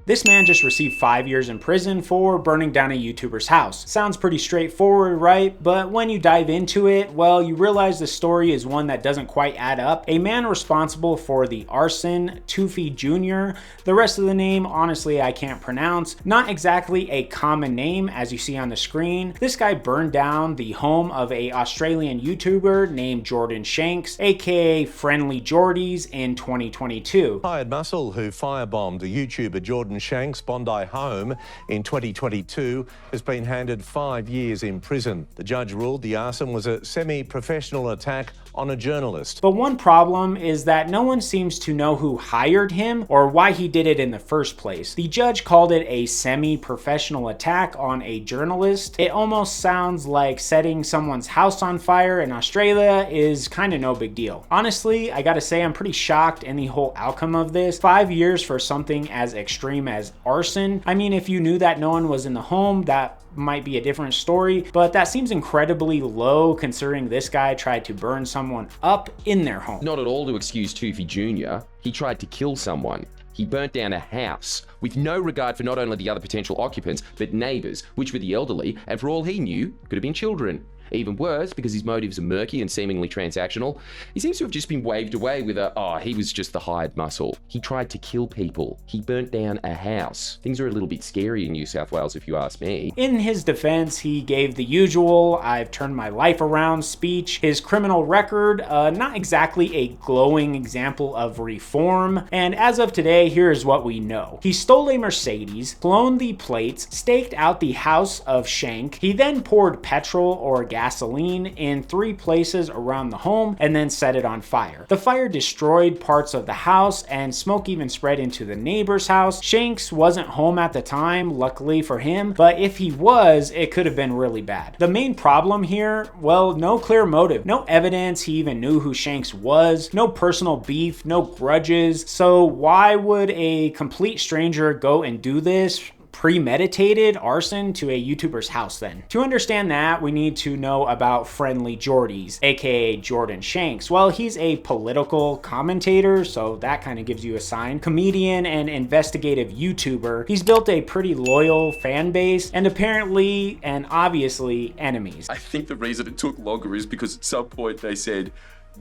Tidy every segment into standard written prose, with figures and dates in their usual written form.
This man just received 5 years in prison for burning down a YouTuber's house. Sounds pretty straightforward, right? But when you dive into it, well, you realize the story is one that doesn't quite add up. A man responsible for the arson, Tauese Jr. The rest of the name, honestly, I can't pronounce. Not exactly a common name, as you see on the screen. This guy burned down the home of an Australian YouTuber named Jordan Shanks, aka Friendly Jordies, in 2022. Hired muscle who firebombed the YouTuber Jordan Shanks' Bondi home in 2022 has been handed 5 years in prison. The judge ruled the arson was a semi-professional attack on a journalist. But one problem is that no one seems to know who hired him or why he did it in the first place. The judge called it a semi-professional attack on a journalist. It almost sounds like setting someone's house on fire in Australia is kind of no big deal. Honestly, I gotta say I'm pretty shocked in the whole outcome of this. 5 years for something as extreme as arson. I mean, if you knew that no one was in the home, that might be a different story, but that seems incredibly low considering this guy tried to burn someone up in their home. Not at all to excuse Tauese Jr. He tried to kill someone. He burnt down a house with no regard for not only the other potential occupants, but neighbors, which were the elderly, and for all he knew, could have been children. Even worse, because his motives are murky and seemingly transactional, he seems to have just been waved away with he was just the hired muscle. He tried to kill people. He burnt down a house. Things are a little bit scary in New South Wales, if you ask me. In his defense, he gave the usual "I've turned my life around" speech. His criminal record, not exactly a glowing example of reform. And as of today, here's what we know. He stole a Mercedes, cloned the plates, staked out the house of Shank. He then poured petrol or gasoline in 3 places around the home and then set it on fire. The fire destroyed parts of the house and smoke even spread into the neighbor's house. Shanks wasn't home at the time, luckily for him, but if he was, it could have been really bad. The main problem here, well, no clear motive, no evidence he even knew who Shanks was, no personal beef, no grudges. So why would a complete stranger go and do this? Premeditated arson to a YouTuber's house then? To understand that, we need to know about Friendly Jordies, aka Jordan Shanks. Well, he's a political commentator, so that kind of gives you a sign. Comedian and investigative YouTuber. He's built a pretty loyal fan base and apparently and obviously enemies. I think the reason it took longer is because at some point they said,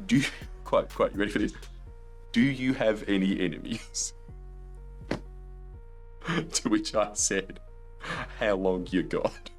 you ready for this? Do you have any enemies? To which I said, how long you got?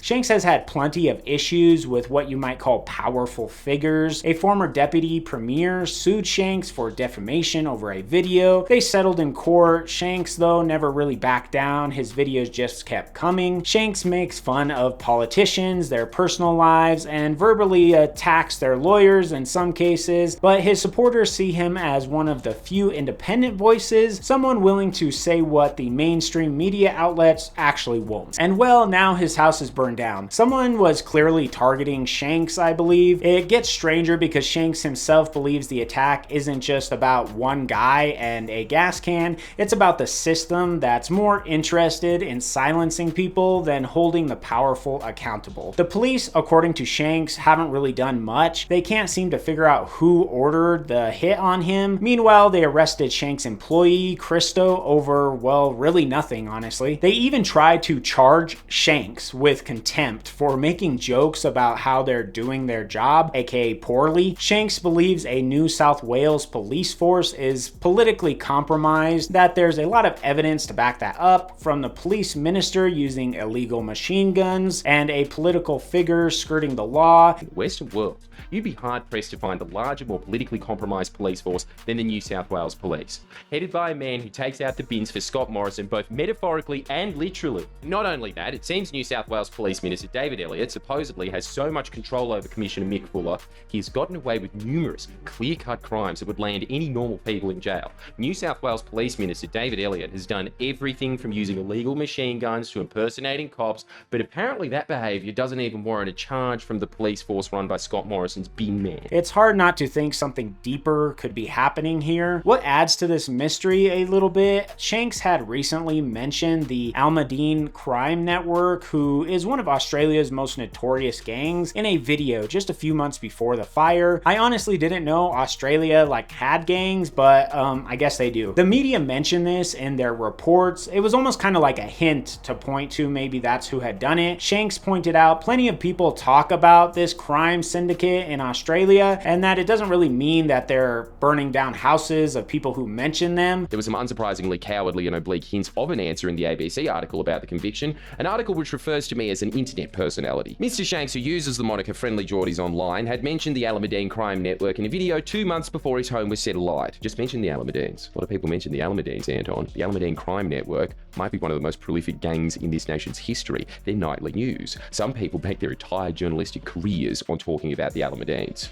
Shanks has had plenty of issues with what you might call powerful figures. A former deputy premier sued Shanks for defamation over a video. They settled in court. Shanks, though, never really backed down. His videos just kept coming. Shanks makes fun of politicians, their personal lives, and verbally attacks their lawyers in some cases, but his supporters see him as one of the few independent voices, someone willing to say what the mainstream media outlets actually won't. And well, now his house is burned down. Someone was clearly targeting Shanks, I believe. It gets stranger because Shanks himself believes the attack isn't just about one guy and a gas can, it's about the system that's more interested in silencing people than holding the powerful accountable. The police, according to Shanks, haven't really done much. They can't seem to figure out who ordered the hit on him. Meanwhile, they arrested Shanks' employee, Christo, over, well, really nothing, honestly. They even tried to charge Shanks with contempt for making jokes about how they're doing their job, aka poorly. Shanks believes a New South Wales police force is politically compromised, that there's a lot of evidence to back that up, from the police minister using illegal machine guns and a political figure skirting the law. In the Western world, you'd be hard-pressed to find a larger, more politically compromised police force than the New South Wales Police, headed by a man who takes out the bins for Scott Morrison both metaphorically and literally. Not only that, it seems New South Wales Police Minister David Elliott supposedly has so much control over Commissioner Mick Fuller, he's gotten away with numerous clear-cut crimes that would land any normal people in jail. New South Wales Police Minister David Elliott has done everything from using illegal machine guns to impersonating cops, but apparently that behaviour doesn't even warrant a charge from the police force run by Scott Morrison's bin man. It's hard not to think something deeper could be happening here. What adds to this mystery a little bit, Shanks had recently mentioned the Almadine Crime Network, who is one of of Australia's most notorious gangs in a video just a few months before the fire. I honestly didn't know Australia had gangs, but I guess they do. The media mentioned this in their reports. It was almost kind of like a hint to point to maybe that's who had done it. Shanks pointed out plenty of people talk about this crime syndicate in Australia, and that it doesn't really mean that they're burning down houses of people who mention them. There was some unsurprisingly cowardly and oblique hints of an answer in the ABC article about the conviction, an article which refers to me as an internet personality. Mr. Shanks, who uses the moniker Friendly Geordies online, had mentioned the Alameddine crime network in a video 2 months before his home was set alight. Just mention the Alameddines. A lot of people mention the Alameddines, Anton. The Alameddine crime network might be one of the most prolific gangs in this nation's history. They're nightly news. Some people bank their entire journalistic careers on talking about the Alameddines.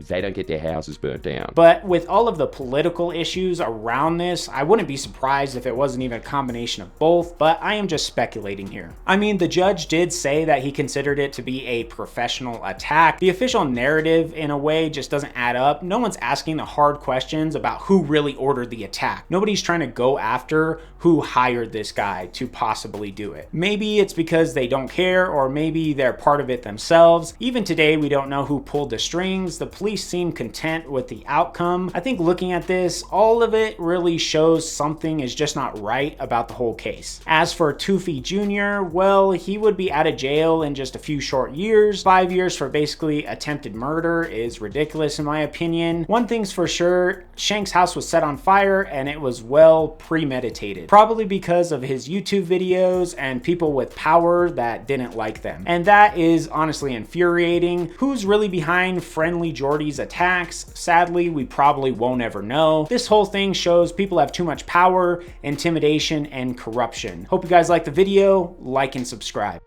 They don't get their houses burnt down. But with all of the political issues around this, I wouldn't be surprised if it wasn't even a combination of both, but I am just speculating here. I mean, the judge did say that he considered it to be a professional attack. The official narrative, in a way, just doesn't add up. No one's asking the hard questions about who really ordered the attack. Nobody's trying to go after who hired this guy to possibly do it. Maybe it's because they don't care, or maybe they're part of it themselves. Even today, we don't know who pulled the strings. The police seem content with the outcome. I think looking at this, all of it really shows something is just not right about the whole case. As for Tauese Jr., well, he would be out of jail in just a few short years. 5 years for basically attempted murder is ridiculous in my opinion. One thing's for sure, Shanks' house was set on fire and it was well premeditated. Probably because of his YouTube videos and people with power that didn't like them. And that is honestly infuriating. Who's really behind Friendly Geordies attacks? Sadly, we probably won't ever know. This whole thing shows people have too much power, intimidation, and corruption. Hope you guys like the video, like and subscribe.